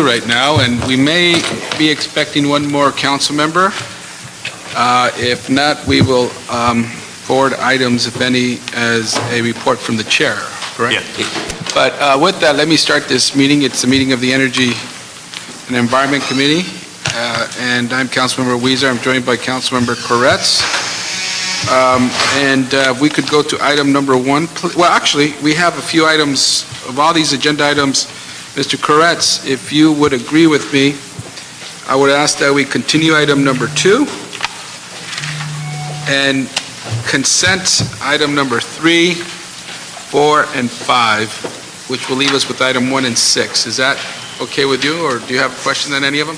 right now, and we may be expecting one more council member. If not, we will forward items, if any, as a report from the chair, correct? Yeah. But with that, let me start this meeting. It's a meeting of the Energy and Environment Committee, and I'm Councilmember Weezer. I'm joined by Councilmember Koretz. And we could go to item number one. Well, actually, we have a few items of all these agenda items. Mr. Koretz, if you would agree with me, I would ask that we continue item number 2 and consent item number 3, 4, and 5, which will leave us with item 1 and 6. Is that okay with you, or do you have a question on any of them?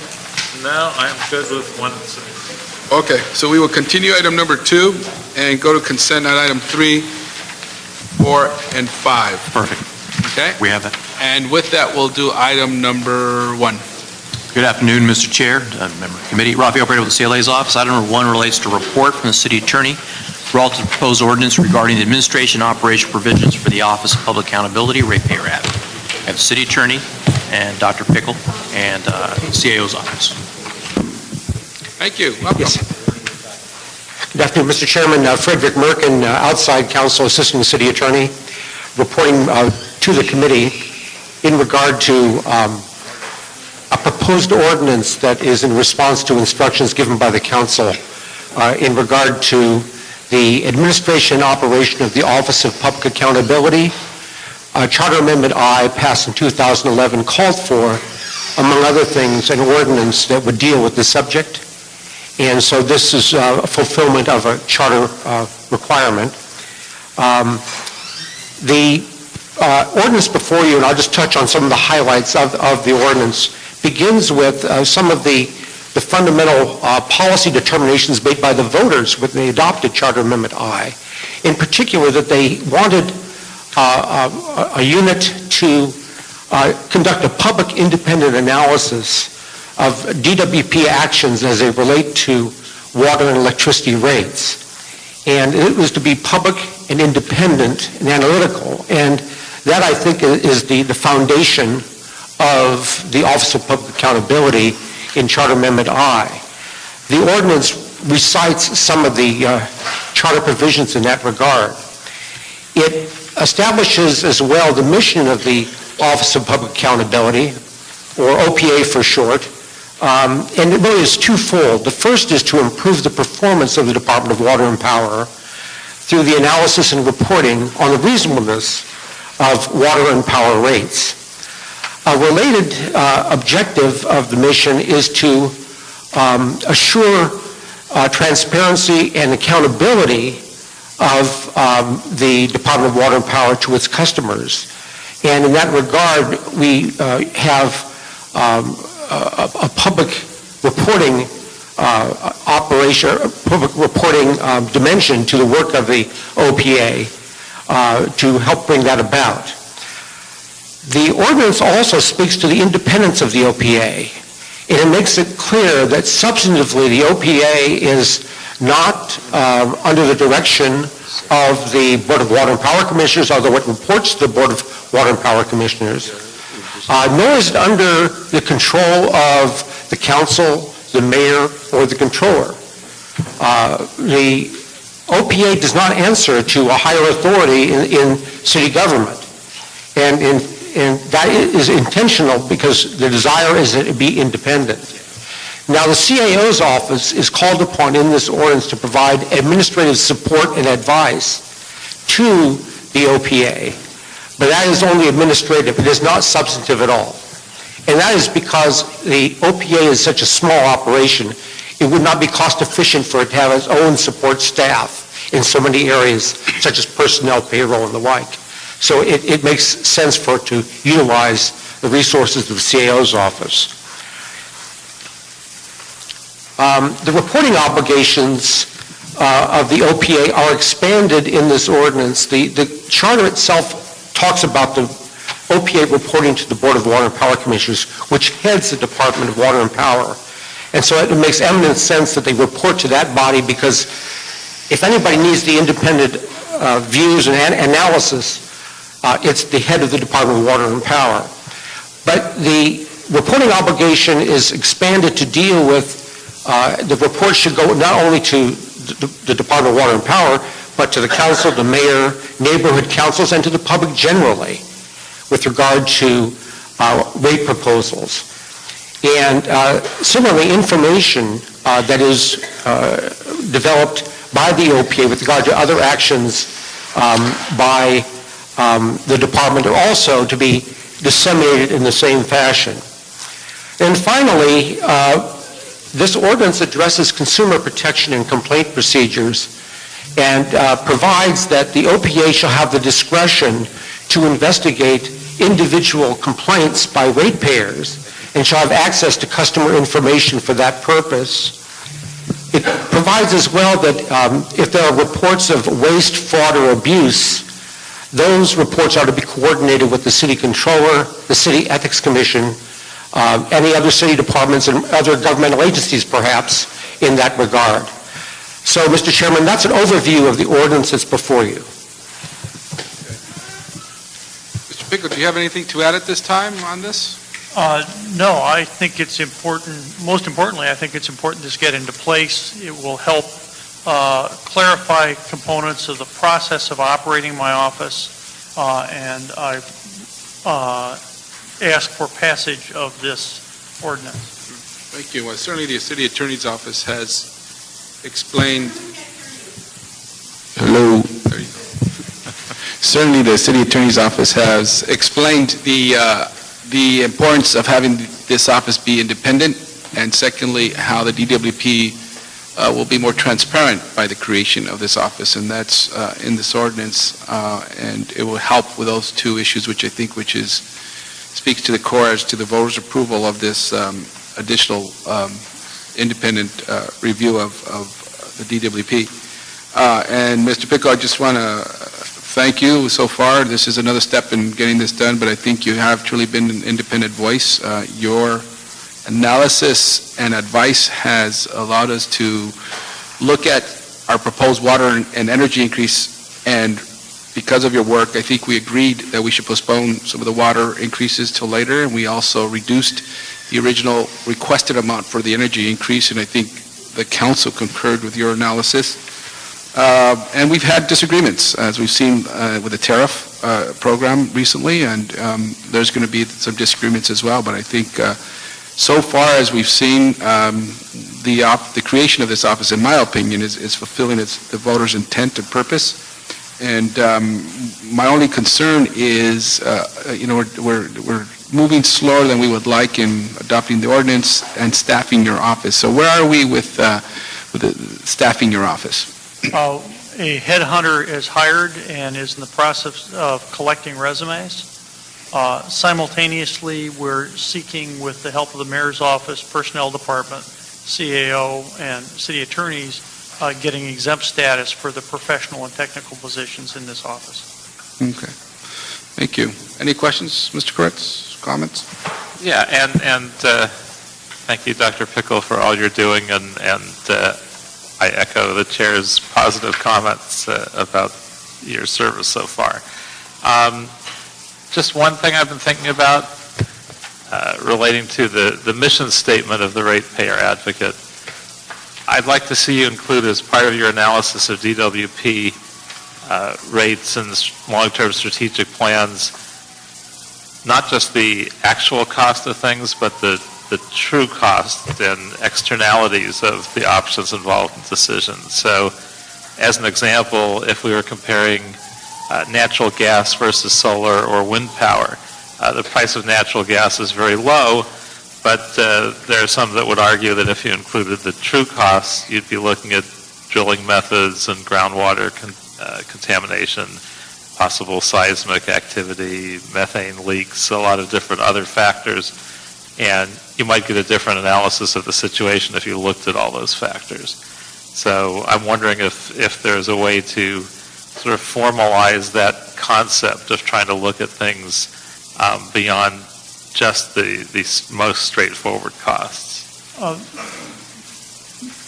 No, I'm good with 1 and 6. Okay, so we will continue item number 2 and go to consent on item 3, 4, and 5. Perfect. Okay? We have that. And with that, we'll do item number 1. Good afternoon, Mr. Chair, member of the committee. Rafi, operator with the CLA's office. Item number 1 relates to report from the city attorney relative to proposed ordinance regarding the administration and operation provisions for the Office of Public Accountability, Ratepayer Act. I have the city attorney and Dr. Pickle and CAO's office. Thank you. Welcome. Yes. Good afternoon, Mr. Chairman. Frederick Merkin, outside counsel, assistant city attorney, reporting to the committee in regard to a proposed ordinance that is in response to instructions given by the council in regard to the administration and operation of the Office of Public Accountability. Charter Amendment I, passed in 2011, called for, among other things, an ordinance that would deal with the subject. And so this is a fulfillment of a charter requirement. The ordinance before you, and I'll just touch on some of the highlights of the ordinance, begins with some of the fundamental policy determinations made by the voters when they adopted Charter Amendment I. In particular, that they wanted a unit to conduct a public independent analysis of DWP actions as they relate to water and electricity rates. And it was to be public and independent and analytical. And that, I think, is the foundation of the Office of Public Accountability in Charter Amendment I. The ordinance recites some of the charter provisions in that regard. It establishes as well the mission of the Office of Public Accountability, or OPA for short, and it really is twofold. The first is to improve the performance of the Department of Water and Power through the analysis and reporting on the reasonableness of water and power rates. A related objective of the mission is to assure transparency and accountability of the Department of Water and Power to its customers. And in that regard, we have a public reporting operation, public reporting dimension to the work of the OPA to help bring that about. The ordinance also speaks to the independence of the OPA, and it makes it clear that substantively the OPA is not under the direction of the Board of Water and Power Commissioners, although it reports to the Board of Water and Power Commissioners, nor is it under the control of the council, the mayor, or the controller. The OPA does not answer to a higher authority in city government, and that is intentional because the desire is that it be independent. Now, the CAO's office is called upon in this ordinance to provide administrative support and advice to the OPA, but that is only administrative. It is not substantive at all. And that is because the OPA is such a small operation, it would not be cost efficient for it to have its own support staff in so many areas, such as personnel, payroll, and the like. So it makes sense for it to utilize the resources of the CAO's office. The reporting obligations of the OPA are expanded in this ordinance. The charter itself talks about the OPA reporting to the Board of Water and Power Commissioners, which heads the Department of Water and Power. And so it makes eminent sense that they report to that body, because if anybody needs the independent views and analysis, it's the head of the Department of Water and Power. But the reporting obligation is expanded to deal with, the report should go not only to the Department of Water and Power, but to the council, the mayor, neighborhood councils, and to the public generally with regard to rate proposals. And similarly, information that is developed by the OPA with regard to other actions by the department are also to be disseminated in the same fashion. And finally, this ordinance addresses consumer protection and complaint procedures and provides that the OPA shall have the discretion to investigate individual complaints by ratepayers and shall have access to customer information for that purpose. It provides as well that if there are reports of waste, fraud, or abuse, those reports are to be coordinated with the city controller, the city ethics commission, any other city departments and other governmental agencies perhaps in that regard. So, Mr. Chairman, that's an overview of the ordinance that's before you. Mr. Pickle, do you have anything to add at this time on this? No, I think it's important, most importantly, I think it's important this get into place. It will help clarify components of the process of operating my office, and I ask for passage of this ordinance. Thank you. Well, certainly the city attorney's office has explained. Hello. There you go. Certainly the city attorney's office has explained the importance of having this office be independent, and secondly, how the DWP will be more transparent by the creation of this office, and that's in this ordinance, and it will help with those two issues, which I think speaks to the core as to the voters' approval of this additional independent review of the DWP. And Mr. Pickle, I just want to thank you so far. This is another step in getting this done, but I think you have truly been an independent voice. Your analysis and advice has allowed us to look at our proposed water and energy increase, and because of your work, I think we agreed that we should postpone some of the water increases till later, and we also reduced the original requested amount for the energy increase, and I think the council concurred with your analysis. And we've had disagreements, as we've seen with the tariff program recently, and there's going to be some disagreements as well, but I think so far as we've seen, the creation of this office, in my opinion, is fulfilling the voters' intent and purpose. And my only concern is, we're moving slower than we would like in adopting the ordinance and staffing your office. So where are we with staffing your office? A headhunter is hired and is in the process of collecting resumes. Simultaneously, we're seeking, with the help of the mayor's office, personnel department, CAO, and city attorneys, getting exempt status for the professional and technical positions in this office. Okay. Thank you. Any questions, Mr. Koretz? Comments? Yeah, and thank you, Dr. Pickle, for all you're doing, and I echo the chair's positive comments about your service so far. Just one thing I've been thinking about relating to the mission statement of the ratepayer advocate. I'd like to see you include as part of your analysis of DWP rates and long-term strategic plans, not just the actual cost of things, but the true cost and externalities of the options involved in decisions. So, as an example, if we were comparing natural gas versus solar or wind power, the price of natural gas is very low, but there are some that would argue that if you included the true costs, you'd be looking at drilling methods and groundwater contamination, possible seismic activity, methane leaks, a lot of different other factors, and you might get a different analysis of the situation if you looked at all those factors. So I'm wondering if there's a way to sort of formalize that concept of trying to look at things beyond just the most straightforward costs.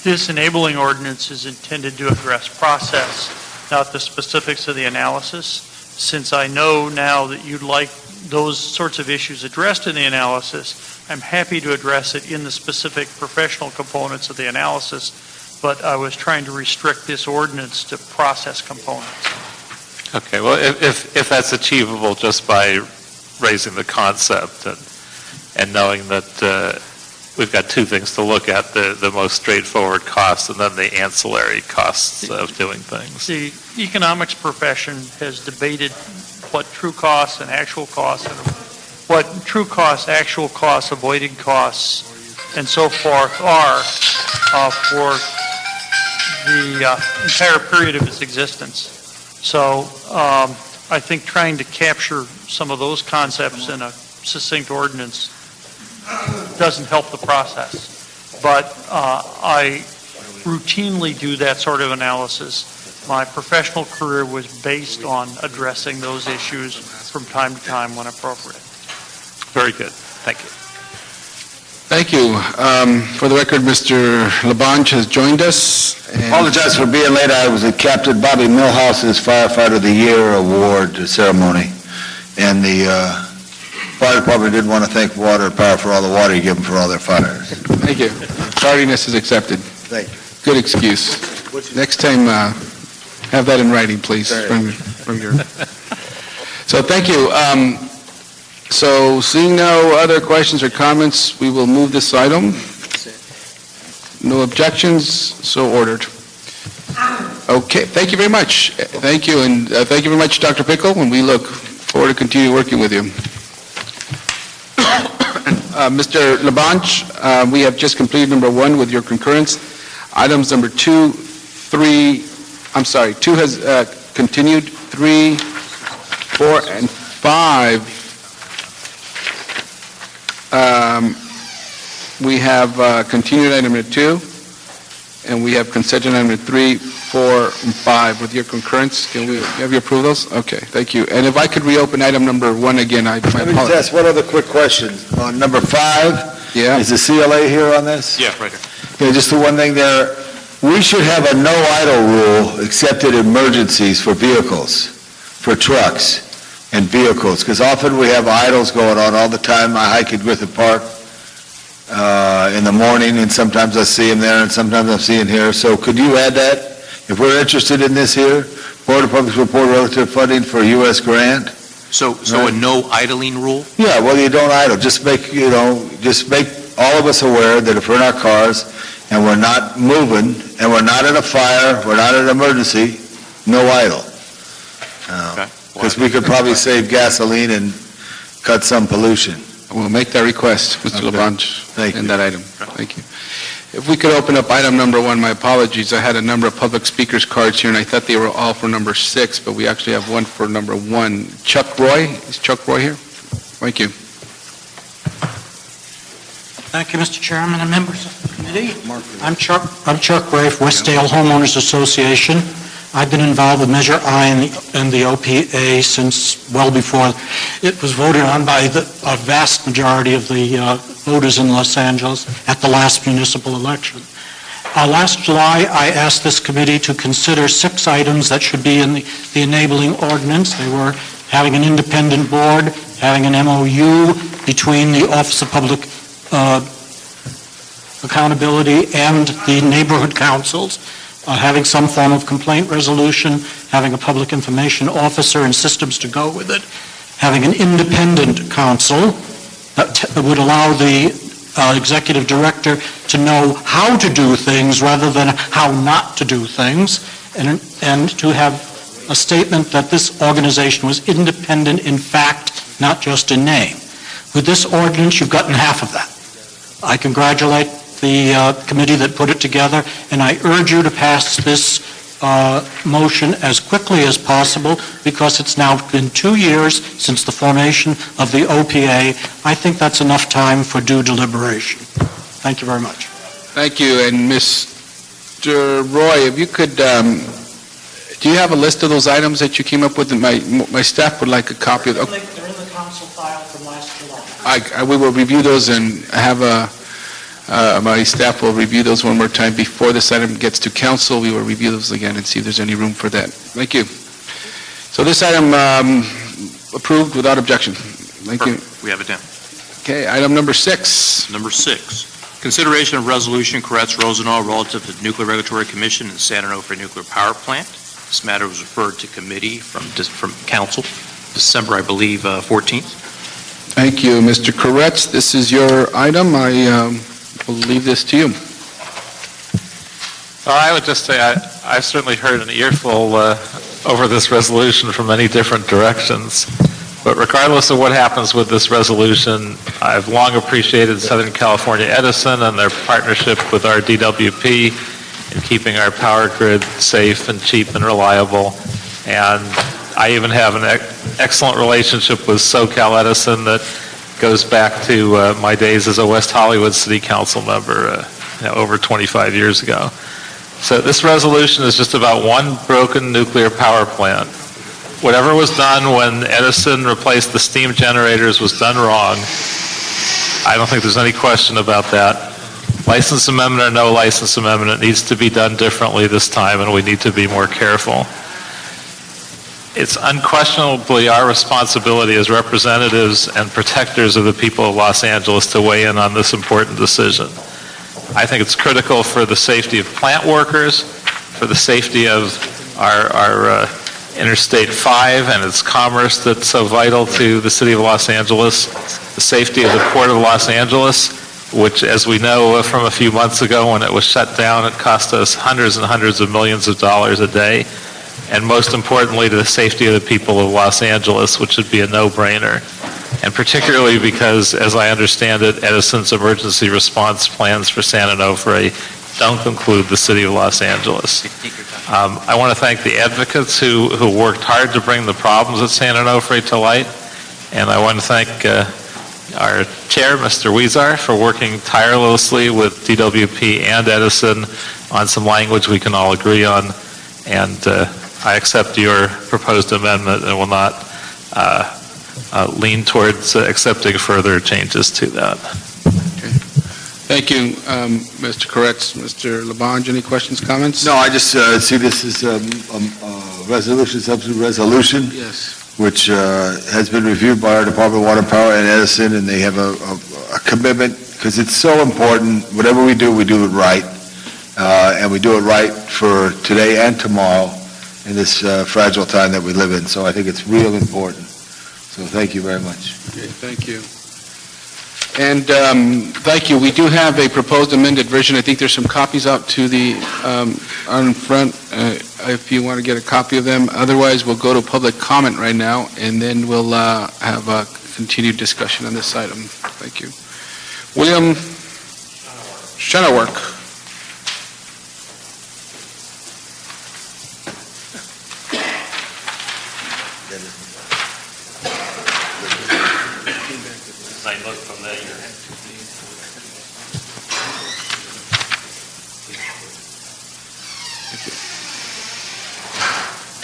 This enabling ordinance is intended to address process, not the specifics of the analysis. Since I know now that you'd like those sorts of issues addressed in the analysis, I'm happy to address it in the specific professional components of the analysis, but I was trying to restrict this ordinance to process components. Okay, well, if that's achievable just by raising the concept and knowing that we've got two things to look at, the most straightforward costs and then the ancillary costs of doing things. The economics profession has debated what true costs and actual costs, and what true costs, actual costs, avoided costs, and so forth are for the entire period of its existence. So I think trying to capture some of those concepts in a succinct ordinance doesn't help the process. But I routinely do that sort of analysis. My professional career was based on addressing those issues from time to time when appropriate. Very good. Thank you. Thank you. For the record, Mr. Labange has joined us. and- Apologize for being late. I was at Captain Bobby Millhouse's Firefighter of the Year award ceremony, and the fire department didn't want to thank Water and Power for all the water you give them for all their fires. Thank you. Tardiness is accepted. Thank you. Good excuse. Next time, have that in writing, please, from your... So, thank you. So, seeing no other questions or comments, we will move this item. No objections, so ordered. Okay, thank you very much. Thank you, and thank you very much, Dr. Pickle, and we look forward to continue working with you. Mr. Labange, we have just completed number 1 with your concurrence. Items number 2 has continued, 3, 4, and 5. We have continued item number 2, and we have consent agenda number 3, 4, and 5. With your concurrence, can we have you approve those? Okay, thank you. And if I could reopen item number 1 again, I Let me just apologize. ask one other quick question. On number 5, Yeah, is the CLA here on this? Yeah, right here. Yeah, just the one thing there. We should have a no idle rule except in emergencies for vehicles, for trucks and vehicles, because often we have idles going on all the time. I hike at Griffith Park in the morning, and sometimes I see them there, and sometimes I see them here. So could you add that? If we're interested in this here, Board of Public Report relative funding for U.S. grant? So a no idling rule? Yeah, well, you don't idle. Just make all of us aware that if we're in our cars and we're not moving, and we're not in a fire, we're not in an emergency, no idle. Okay. Because we could probably save gasoline and cut some pollution. we'll make that request, Mr. Okay. Labange, Thank in you. that item. Thank you. If we could open up item number 1, my apologies. I had a number of public speakers cards here, and I thought they were all for number 6, but we actually have one for number 1. Chuck Roy, is Chuck Roy here? Thank you. Thank you, Mr. Chairman and members of the committee. I'm Chuck Rafe, Westdale Homeowners Association. I've been involved with Measure I and the OPA since well before it was voted on by a vast majority of the voters in Los Angeles at the last municipal election. Last July, I asked this committee to consider 6 items that should be in the enabling ordinance. They were having an independent board, having an MOU between the Office of Public Accountability and the neighborhood councils, having some form of complaint resolution, having a public information officer and systems to go with it, having an independent council that would allow the executive director to know how to do things rather than how not to do things, and to have a statement that this organization was independent in fact, not just in name. With this ordinance, you've gotten half of that. I congratulate the committee that put it together, and I urge you to pass this motion as quickly as possible, because it's now been 2 years since the formation of the OPA. I think that's enough time for due deliberation. Thank you very much. Thank you. And Mr. Roy, if you could, do you have a list of those items that you came up with? My staff would like a copy of them. They're in the council file from last July. We will review those, and have my staff will review those one more time before this item gets to council. We will review those again and see if there's any room for that. Thank you. So this item approved without objection. Thank you. We have it down. Okay, item number 6. Number 6, consideration of resolution Koretz-Rosenau relative to the Nuclear Regulatory Commission and San Onofre Nuclear Power Plant. This matter was referred to committee from council, December, I believe, 14th. Thank you, Mr. Koretz. This is your item. I will leave this to you. Well, I would just say I've certainly heard an earful over this resolution from many different directions. But regardless of what happens with this resolution, I've long appreciated Southern California Edison and their partnership with our DWP in keeping our power grid safe and cheap and reliable. And I even have an excellent relationship with SoCal Edison that goes back to my days as a West Hollywood City Council member over 25 years ago. So this resolution is just about one broken nuclear power plant. Whatever was done when Edison replaced the steam generators was done wrong. I don't think there's any question about that. License amendment or no license amendment, it needs to be done differently this time, and we need to be more careful. It's unquestionably our responsibility as representatives and protectors of the people of Los Angeles to weigh in on this important decision. I think it's critical for the safety of plant workers, for the safety of our Interstate 5 and its commerce that's so vital to the city of Los Angeles, the safety of the Port of Los Angeles, which, as we know from a few months ago when it was shut down, it cost us hundreds and hundreds of millions of dollars a day, and most importantly, to the safety of the people of Los Angeles, which should be a no-brainer. And particularly because, as I understand it, Edison's emergency response plans for San Onofre don't include the city of Los Angeles. I want to thank the advocates who worked hard to bring the problems at San Onofre to light, and I want to thank our chair, Mr. Huizar, for working tirelessly with DWP and Edison on some language we can all agree on, and I accept your proposed amendment and will not lean towards accepting further changes to that. Thank you, Mr. Koretz. Mr. Labange, any questions, comments? No, I just see this as a resolution, substitute resolution, Yes. which has been reviewed by our Department of Water and Power and Edison, and they have a commitment, because it's so important. Whatever we do it right, and we do it right for today and tomorrow in this fragile time that we live in. So I think it's real important. So thank you very much. Okay, thank you. And thank you. We do have a proposed amended version. I think there's some copies out to the on front if you want to get a copy of them. Otherwise, we'll go to public comment right now, and then we'll have a continued discussion on this item. Thank you. William Shennework.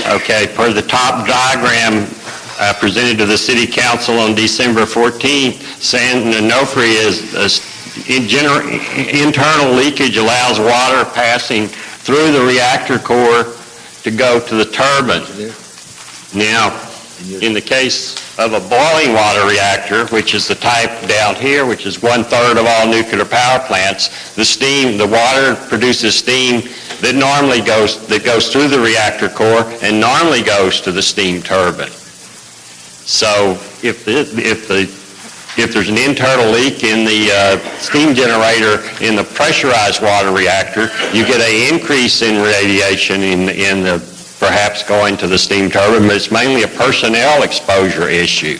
Okay, per the top diagram presented to the City Council on December 14th, San Onofre internal leakage allows water passing through the reactor core to go to the turbine. Now, in the case of a boiling water reactor, which is the type down here, which is 1/3 of all nuclear power plants, the water produces steam that normally goes through the reactor core and normally goes to the steam turbine. So if there's an internal leak in the steam generator in the pressurized water reactor, you get an increase in radiation in the perhaps going to the steam turbine, but it's mainly a personnel exposure issue.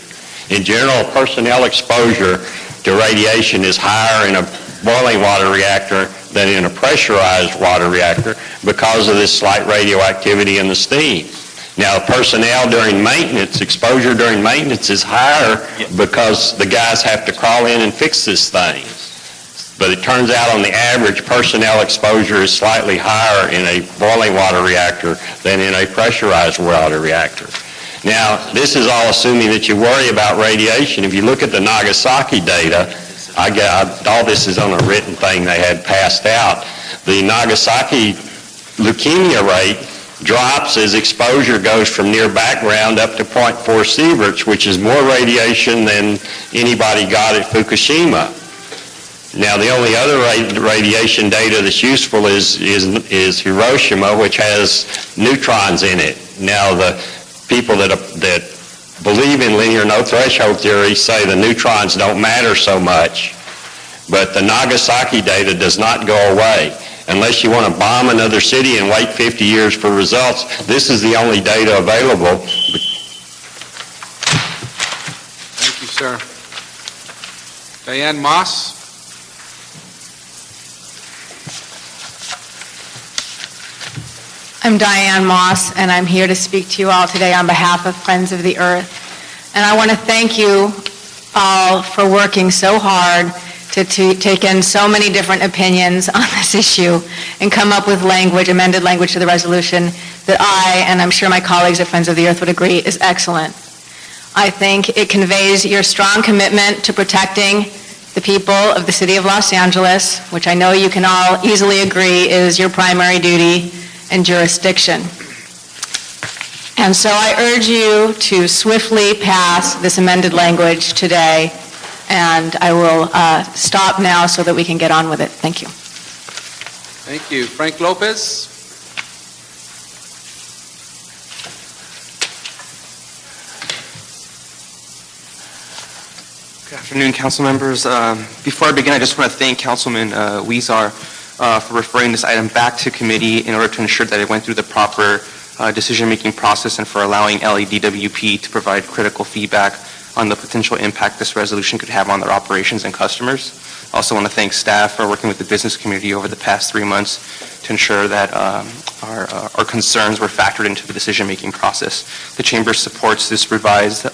In general, personnel exposure to radiation is higher in a boiling water reactor than in a pressurized water reactor because of this slight radioactivity in the steam. Now, personnel during maintenance, exposure during maintenance is higher because the guys have to crawl in and fix this thing. But it turns out on the average, personnel exposure is slightly higher in a boiling water reactor than in a pressurized water reactor. Now, this is all assuming that you worry about radiation. If you look at the Nagasaki data, all this is on a written thing they had passed out. The Nagasaki leukemia rate drops as exposure goes from near background up to 0.4 sieverts, which is more radiation than anybody got at Fukushima. Now, the only other radiation data that's useful is Hiroshima, which has neutrons in it. Now, the people that believe in linear no threshold theory say the neutrons don't matter so much, but the Nagasaki data does not go away. Unless you want to bomb another city and wait 50 years for results, this is the only data available. Thank you, sir. Diane Moss? I'm Diane Moss, and I'm here to speak to you all today on behalf of Friends of the Earth. And I want to thank you all for working so hard to take in so many different opinions on this issue and come up with language, amended language to the resolution that I, and I'm sure my colleagues at Friends of the Earth would agree, is excellent. I think it conveys your strong commitment to protecting the people of the city of Los Angeles, which I know you can all easily agree is your primary duty and jurisdiction. And so I urge you to swiftly pass this amended language today, and I will stop now so that we can get on with it. Thank you. Thank you. Frank Lopez? Good afternoon, council members. Before I begin, I just want to thank Councilman Weezer for referring this item back to committee in order to ensure that it went through the proper decision-making process and for allowing LADWP to provide critical feedback on the potential impact this resolution could have on their operations and customers. I also want to thank staff for working with the business community over the past 3 months to ensure that our concerns were factored into the decision-making process. The Chamber supports this revised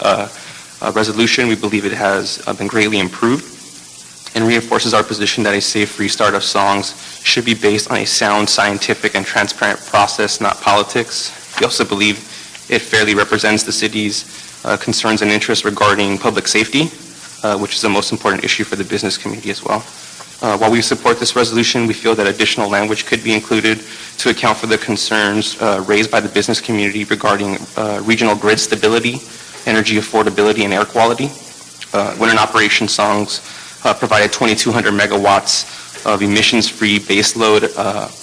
resolution. We believe it has been greatly improved and reinforces our position that a safe restart of songs should be based on a sound, scientific, and transparent process, not politics. We also believe it fairly represents the city's concerns and interests regarding public safety, which is the most important issue for the business community as well. While we support this resolution, we feel that additional language could be included to account for the concerns raised by the business community regarding regional grid stability, energy affordability, and air quality. When in operation, songs provided 2,200 megawatts of emissions-free baseload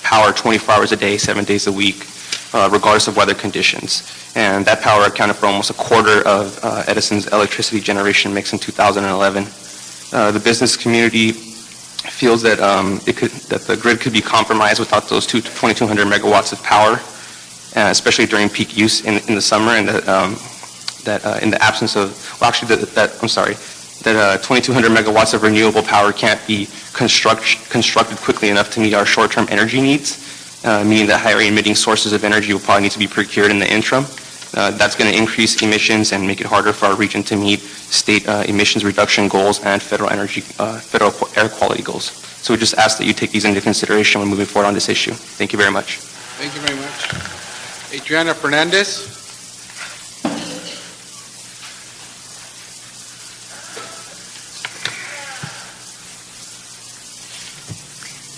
power 24 hours a day, 7 days a week, regardless of weather conditions. And that power accounted for almost a quarter of Edison's electricity generation mix in 2011. The business community feels that that the grid could be compromised without those 2,200 megawatts of power, especially during peak use in the summer, and that in the absence of, well, actually, that 2,200 megawatts of renewable power can't be constructed quickly enough to meet our short-term energy needs, meaning that higher emitting sources of energy will probably need to be procured in the interim. That's going to increase emissions and make it harder for our region to meet state emissions reduction goals and federal air quality goals. So we just ask that you take these into consideration when moving forward on this issue. Thank you very much. Thank you very much. Adriana Fernandez?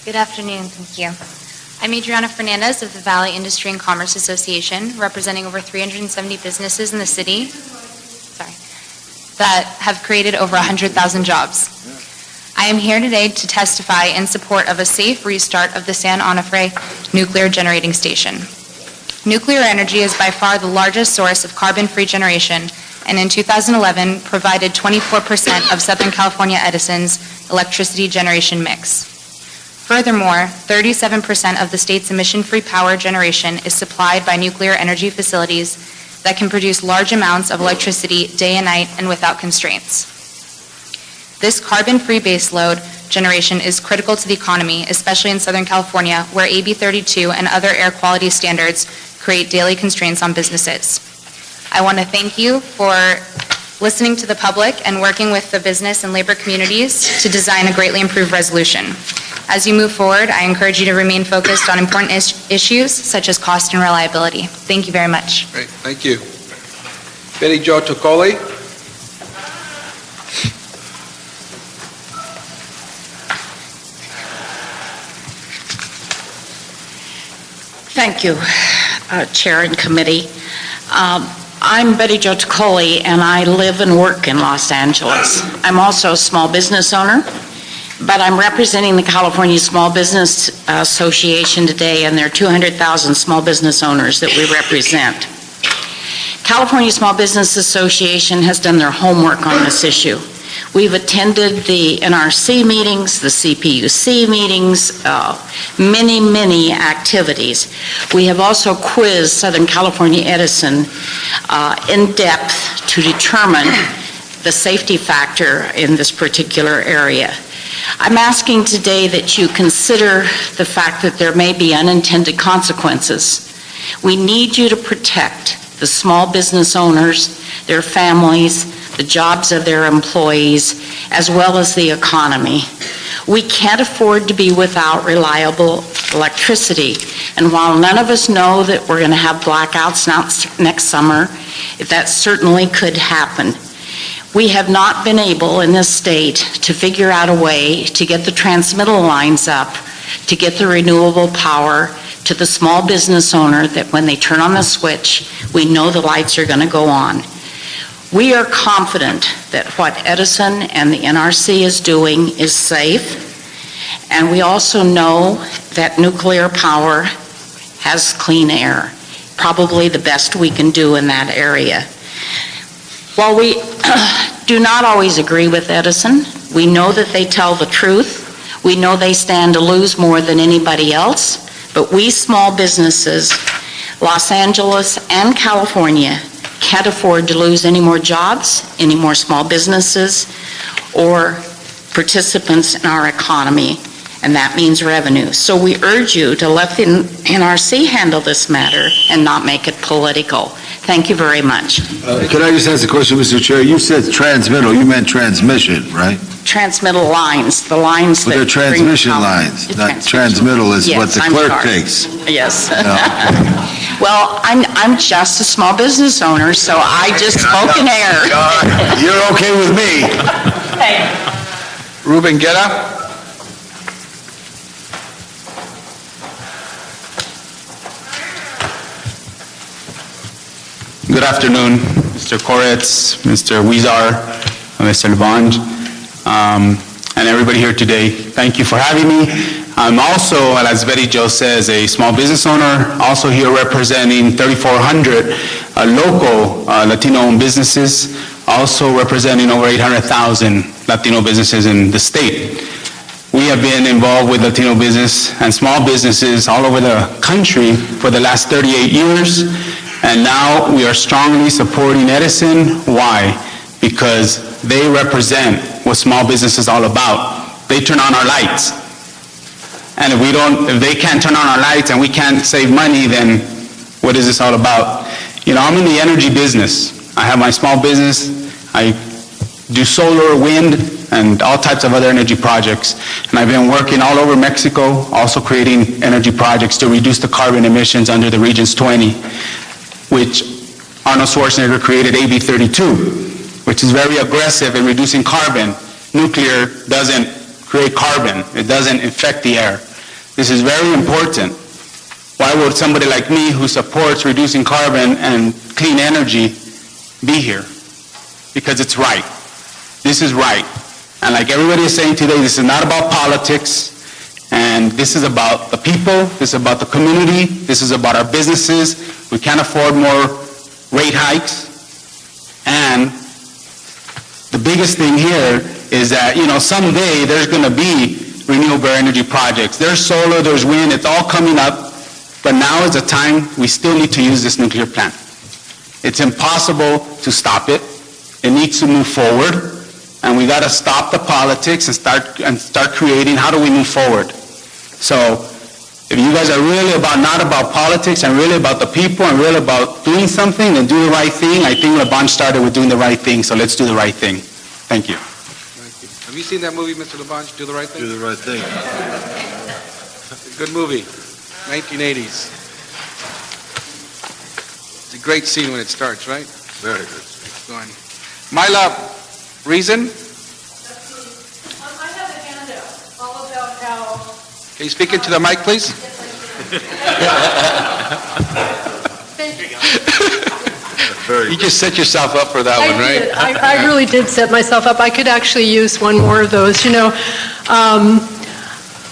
Good afternoon, thank you. I'm Adriana Fernandez of the Valley Industry and Commerce Association, representing over 370 businesses in the city that have created over 100,000 jobs. I am here today to testify in support of a safe restart of the San Onofre nuclear generating station. Nuclear energy is by far the largest source of carbon-free generation, and in 2011 provided 24% of Southern California Edison's electricity generation mix. Furthermore, 37% of the state's emission-free power generation is supplied by nuclear energy facilities that can produce large amounts of electricity day and night and without constraints. This carbon-free baseload generation is critical to the economy, especially in Southern California, where AB 32 and other air quality standards create daily constraints on businesses. I want to thank you for listening to the public and working with the business and labor communities to design a greatly improved resolution. As you move forward, I encourage you to remain focused on important issues such as cost and reliability. Thank you very much. Great, thank you. Betty Jo Tocoli? Thank you. Chair and Committee. I'm Betty Jo Tacoli, and I live and work in Los Angeles. I'm also a small business owner, but I'm representing the California Small Business Association today, and there are 200,000 small business owners that we represent. California Small Business Association has done their homework on this issue. We've attended the NRC meetings, the CPUC meetings, many activities. We have also quizzed Southern California Edison in depth to determine the safety factor in this particular area. I'm asking today that you consider the fact that there may be unintended consequences. We need you to protect the small business owners, their families, the jobs of their employees, as well as the economy. We can't afford to be without reliable electricity. And while none of us know that we're going to have blackouts next summer, that certainly could happen. We have not been able in this state to figure out a way to get the transmittal lines up, to get the renewable power to the small business owner that when they turn on the switch, we know the lights are going to go on. We are confident that what Edison and the NRC is doing is safe, and we also know that nuclear power has clean air, probably the best we can do in that area. While we do not always agree with Edison, we know that they tell the truth. We know they stand to lose more than anybody else, but we small businesses, Los Angeles and California, can't afford to lose any more jobs, any more small businesses, or participants in our economy, and that means revenue. So we urge you to let the NRC handle this matter and not make it political. Thank you very much. Can I just ask a question, Mr. Chair? You said transmittal, you meant transmission, right? Transmittal lines, the lines that But they're bring transmission power. lines, not Transmission. transmittal is what Yes, the I'm clerk sorry. takes. Yes. No. Well, I'm just a small business owner, so I just spoke in air. You're okay with me. Hey. Ruben Guerra? Good afternoon, Mr. Koretz, Mr. Huizar, Mr. Labange, and everybody here today. Thank you for having me. I'm also, as Betty Jo says, a small business owner, also here representing 3,400 local Latino-owned businesses, also representing over 800,000 Latino businesses in the state. We have been involved with Latino business and small businesses all over the country for the last 38 years. And now we are strongly supporting Edison. Why? Because they represent what small business is all about. They turn on our lights. And if they can't turn on our lights and we can't save money, then what is this all about? You know, I'm in the energy business. I have my small business. I do solar, wind, and all types of other energy projects. And I've been working all over Mexico, also creating energy projects to reduce the carbon emissions under the Regions 20. Which Arnold Schwarzenegger created AB 32, which is very aggressive in reducing carbon. Nuclear doesn't create carbon. It doesn't infect the air. This is very important. Why would somebody like me who supports reducing carbon and clean energy be here? Because it's right. This is right. And like everybody is saying today, this is not about politics. And this is about the people, this is about the community, this is about our businesses. We can't afford more rate hikes. And the biggest thing here is that, you know, someday there's going to be renewable energy projects. There's solar, there's wind, it's all coming up. But now is the time we still need to use this nuclear plant. It's impossible to stop it. It needs to move forward. And we got to stop the politics and start creating how do we move forward. So if you guys are really not about politics and really about the people and really about doing something, then do the right thing. I think Labange started with doing the right thing, so let's do the right thing. Thank you. Thank you. Have you seen that movie, Mr. Labange, Do the Right Thing? Do the right thing. Good movie, 1980s. It's a great scene when it starts, right? Very good. Go on. Myla, reason? I have a handout all about how... Can you speak into the mic, please? Thank you. You just set yourself up for that one, right? I really did set myself up. I could actually use one more of those. You know,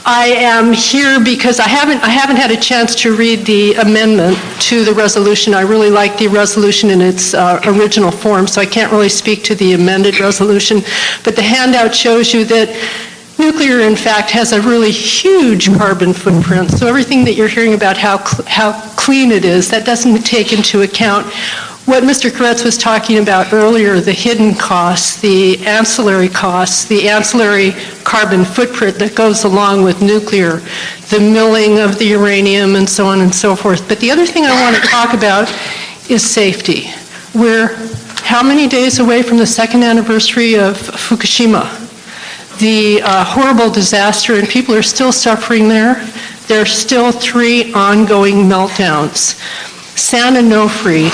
I am here because I haven't had a chance to read the amendment to the resolution. I really like the resolution in its original form, so I can't really speak to the amended resolution. But the handout shows you that nuclear, in fact, has a really huge carbon footprint. So everything that you're hearing about how clean it is, that doesn't take into account what Mr. Koretz was talking about earlier, the hidden costs, the ancillary carbon footprint that goes along with nuclear, the milling of the uranium and so on and so forth. But the other thing I want to talk about is safety. We're how many days away from the second anniversary of Fukushima? The horrible disaster, and people are still suffering there. There are still 3 ongoing meltdowns. San Onofre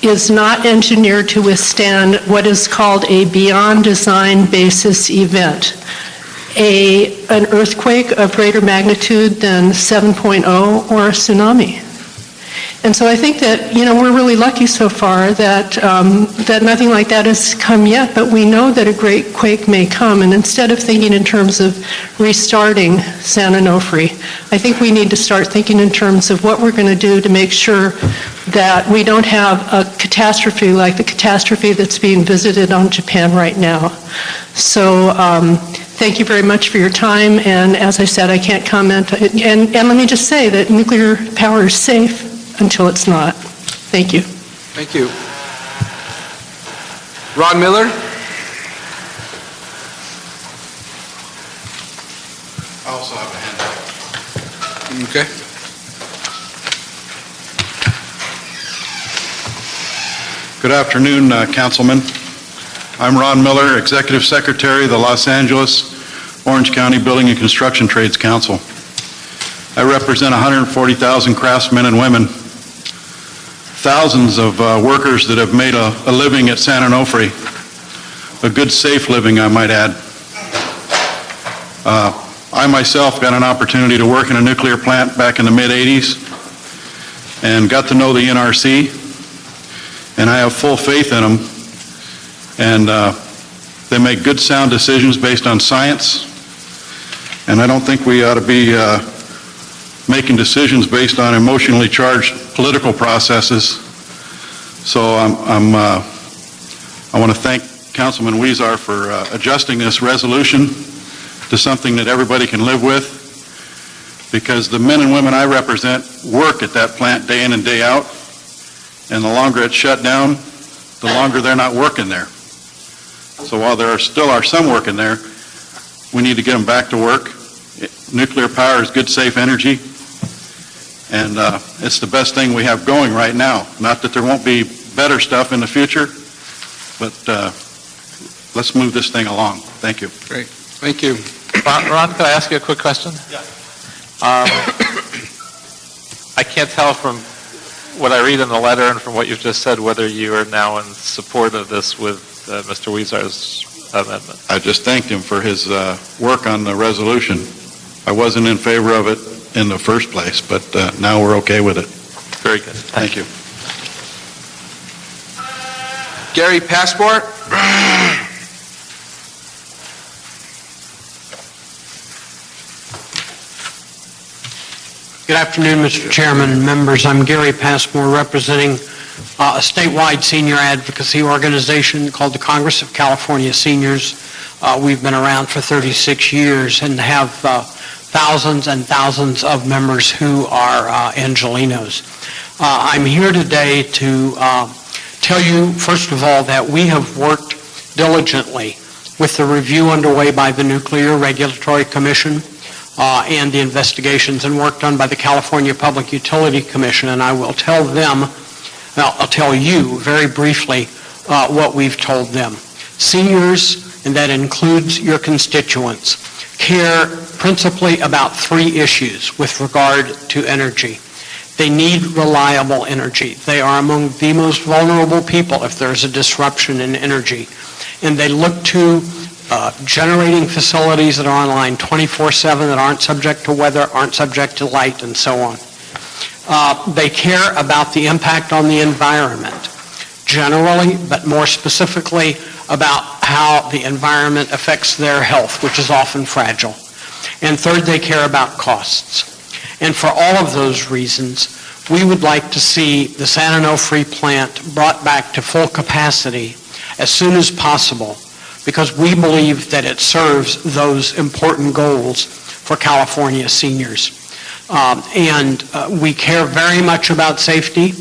is not engineered to withstand what is called a beyond design basis event, an earthquake of greater magnitude than 7.0 or a tsunami. And so I think that, you know, we're really lucky so far that that nothing like that has come yet, but we know that a great quake may come, and instead of thinking in terms of restarting San Onofre, I think we need to start thinking in terms of what we're going to do to make sure that we don't have a catastrophe like the catastrophe that's being visited on Japan right now. So thank you very much for your time, and as I said, I can't comment. And let me just say that nuclear power is safe until it's not. Thank you. Thank you. Ron Miller? I also have a handout. Okay. Good afternoon, Councilman. I'm Ron Miller, Executive Secretary of the Los Angeles Orange County Building and Construction Trades Council. I represent 140,000 craftsmen and women, thousands of workers that have made a living at San Onofre, a good, safe living, I might add. I myself got an opportunity to work in a nuclear plant back in the mid-'80s and got to know the NRC, and I have full faith in them, and they make good, sound decisions based on science, and I don't think we ought to be making decisions based on emotionally charged political processes. So I want to thank Councilman Weezar for adjusting this resolution to something that everybody can live with, because the men and women I represent work at that plant day in and day out, and the longer it's shut down, the longer they're not working there. So while there still are some working there, we need to get them back to work. Nuclear power is good, safe energy, and it's the best thing we have going right now. Not that there won't be better stuff in the future, but let's move this thing along. Thank you. Great. Thank you. Ron, can I ask you a quick question? Yeah. I can't tell from what I read in the letter and from what you've just said whether you are now in support of this with Mr. Weezar's amendment. I just thanked him for his work on the resolution. I wasn't in favor of it in the first place, but now we're okay with it. Very good. Thank you. Gary Passport? Good afternoon, Mr. Chairman and members. I'm Gary Passmore, representing a statewide senior advocacy organization called the Congress of California Seniors. We've been around for 36 years and have thousands and thousands of members who are Angelenos. I'm here today to tell you, first of all, that we have worked diligently with the review underway by the Nuclear Regulatory Commission and the investigations and work done by the California Public Utility Commission, and I will tell them, I'll tell you very briefly what we've told them. Seniors, and that includes your constituents, care principally about 3 issues with regard to energy. They need reliable energy. They are among the most vulnerable people if there's a disruption in energy, and they look to generating facilities that are online 24/7, that aren't subject to weather, aren't subject to light, and so on. They care about the impact on the environment generally, but more specifically about how the environment affects their health, which is often fragile. And third, they care about costs. And for all of those reasons, we would like to see the San Onofre plant brought back to full capacity as soon as possible, because we believe that it serves those important goals for California seniors. We care very much about safety,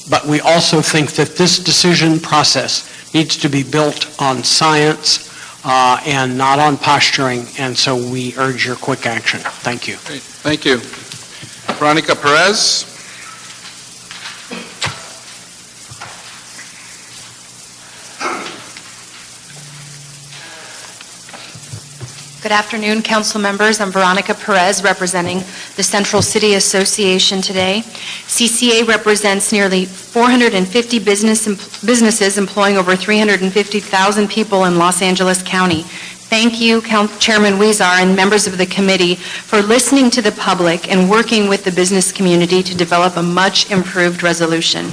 but we also think that this decision process needs to be built on science and not on posturing, and so we urge your quick action. Thank you. Great. Thank you. Veronica Perez. Good afternoon, council members. I'm Veronica Perez, representing the Central City Association today. CCA represents nearly 450 businesses employing over 350,000 people in Los Angeles County. Thank you, Chairman Huizar and members of the committee, for listening to the public and working with the business community to develop a much improved resolution.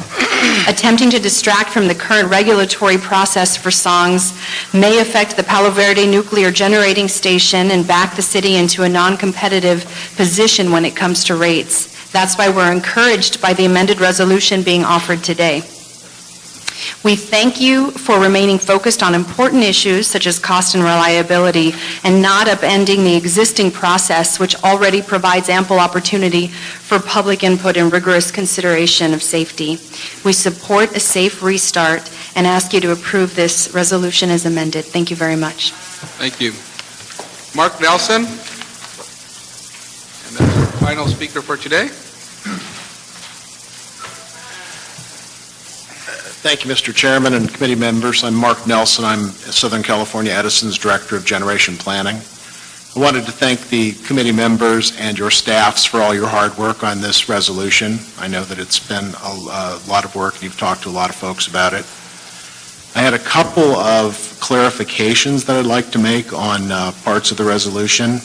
Attempting to distract from the current regulatory process for songs may affect the Palo Verde nuclear generating station and back the city into a non-competitive position when it comes to rates. That's why we're encouraged by the amended resolution being offered today. We thank you for remaining focused on important issues such as cost and reliability and not upending the existing process, which already provides ample opportunity for public input and rigorous consideration of safety. We support a safe restart and ask you to approve this resolution as amended. Thank you very much. Thank you. Mark Nelson. And that's our final speaker for today. Thank you, Mr. Chairman and committee members. I'm Mark Nelson. I'm Southern California Edison's Director of Generation Planning. I wanted to thank the committee members and your staffs for all your hard work on this resolution. I know that it's been a lot of work, and you've talked to a lot of folks about it. I had a couple of clarifications that I'd like to make on parts of the resolution.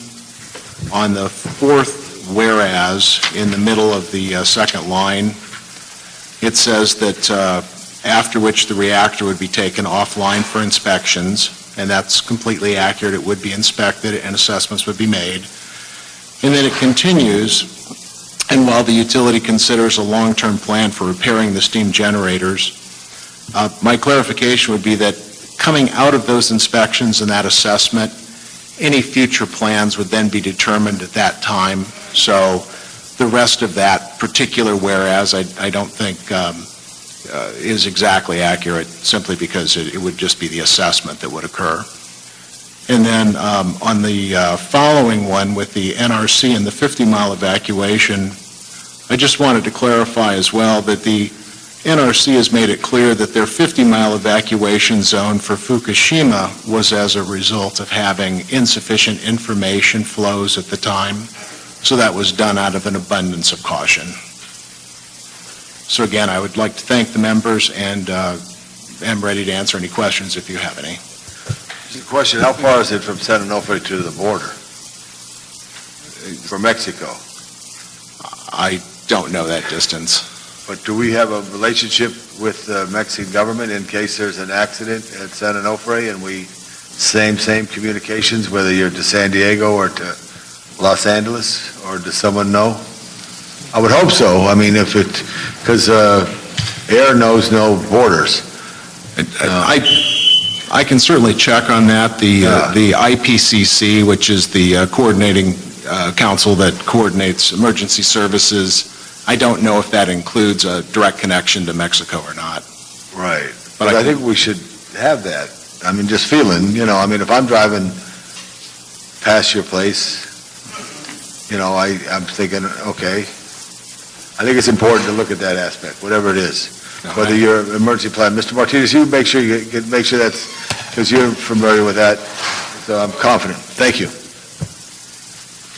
On the fourth whereas, in the middle of the second line, it says that after which the reactor would be taken offline for inspections, and that's completely accurate. It would be inspected and assessments would be made. And then it continues, and while the utility considers a long-term plan for repairing the steam generators, my clarification would be that coming out of those inspections and that assessment, any future plans would then be determined at that time. So the rest of that particular whereas I don't think is exactly accurate, simply because it would just be the assessment that would occur. And then on the following one with the NRC and the 50-mile evacuation, I just wanted to clarify as well that the NRC has made it clear that their 50-mile evacuation zone for Fukushima was as a result of having insufficient information flows at the time. So that was done out of an abundance of caution. So again, I would like to thank the members and am ready to answer any questions if you have any. The question, how far is it from San Onofre to the border for Mexico? I don't know that distance. But do we have a relationship with the Mexican government in case there's an accident at San Onofre and we same communications, whether you're to San Diego or to Los Angeles, or does someone know? I would hope so. I mean, because air knows no borders. I can certainly check on that. The IPCC, which is the coordinating council that coordinates emergency services, I don't know if that includes a direct connection to Mexico or not. Right. But I think we should have that. I mean, just feeling, I mean, if I'm driving past your place, I'm thinking, okay, I think it's important to look at that aspect, whatever it is. Whether you're an emergency plan, Mr. Martinez, you make sure that's, because you're familiar with that. So I'm confident. Thank you.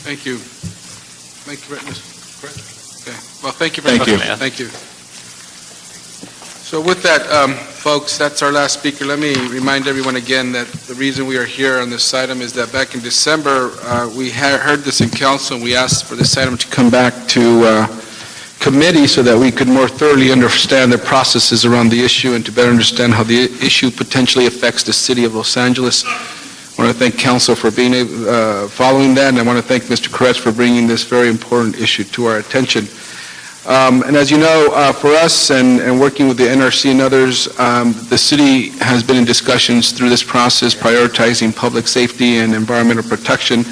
Thank you. Thank you, Mr. Okay. Well, thank you very much. Thank you. So with that, folks, that's our last speaker. Let me remind everyone again that the reason we are here on this item is that back in December, we heard this in council, and we asked for this item to come back to committee so that we could more thoroughly understand the processes around the issue and to better understand how the issue potentially affects the city of Los Angeles. I want to thank council for being following that, and I want to thank Mr. Koretz for bringing this very important issue to our attention. And as you know, for us and working with the NRC and others, the city has been in discussions through this process prioritizing public safety and environmental protection,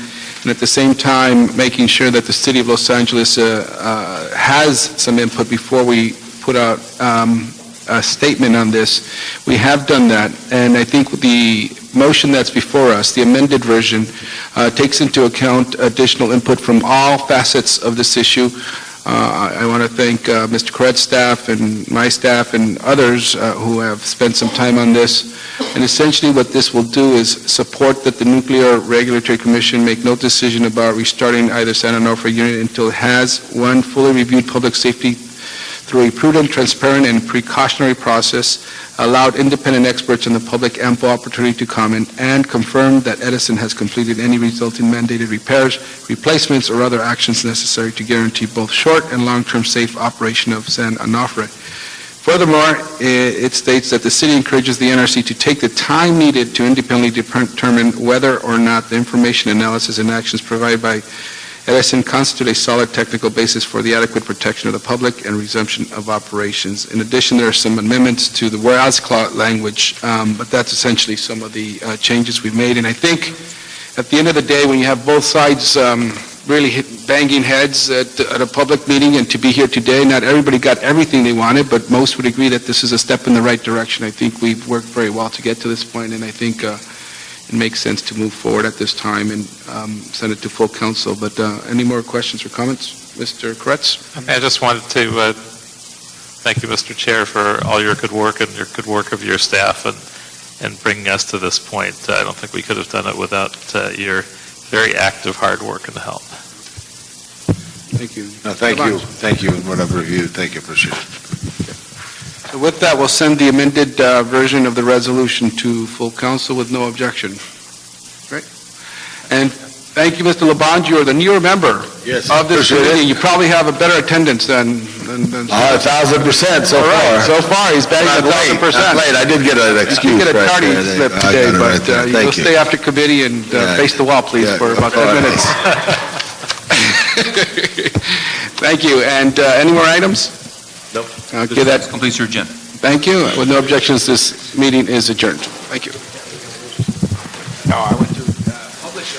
and at the same time making sure that the city of Los Angeles has some input before we put out a statement on this. We have done that, and I think the motion that's before us, the amended version, takes into account additional input from all facets of this issue. I want to thank Mr. Koretz's staff and my staff and others who have spent some time on this. And essentially what this will do is support that the Nuclear Regulatory Commission make no decision about restarting either San Onofre unit until it has, one, fully reviewed public safety through a prudent, transparent, and precautionary process, allowed independent experts and the public ample opportunity to comment, and confirmed that Edison has completed any resulting mandated repairs, replacements, or other actions necessary to guarantee both short and long-term safe operation of San Onofre. Furthermore, it states that the city encourages the NRC to take the time needed to independently determine whether or not the information, analysis, and actions provided by Edison constitute a solid technical basis for the adequate protection of the public and resumption of operations. In addition, there are some amendments to the whereas clause language, but that's essentially some of the changes we've made. And I think at the end of the day, when you have both sides really banging heads at a public meeting, and to be here today, not everybody got everything they wanted, but most would agree that this is a step in the right direction. I think we've worked very well to get to this point, and I think it makes sense to move forward at this time and send it to full council. But any more questions or comments? Mr. Koretz? I just wanted to thank you, Mr. Chair, for all your good work and your good work of your staff and bringing us to this point. I don't think we could have done it without your very active hard work and help. Thank you. No, thank you. Thank you, and whatever review. Thank you, appreciate it. So with that, we'll send the amended version of the resolution to full council with no objection. Right? And thank you, Mr. Labange. You are the newer member of this committee. You probably have a better attendance than 1,000% so far. Right. So far, he's bagged 1,000%. Late. I did get an excuse. You get a tardy slip today, but you'll stay after committee and face the wall, please, for about 10 minutes. Thank you. And any more items? Nope. Okay, that completes your agenda. Thank you. With no objections, this meeting is adjourned. Thank you. No, I went to publish.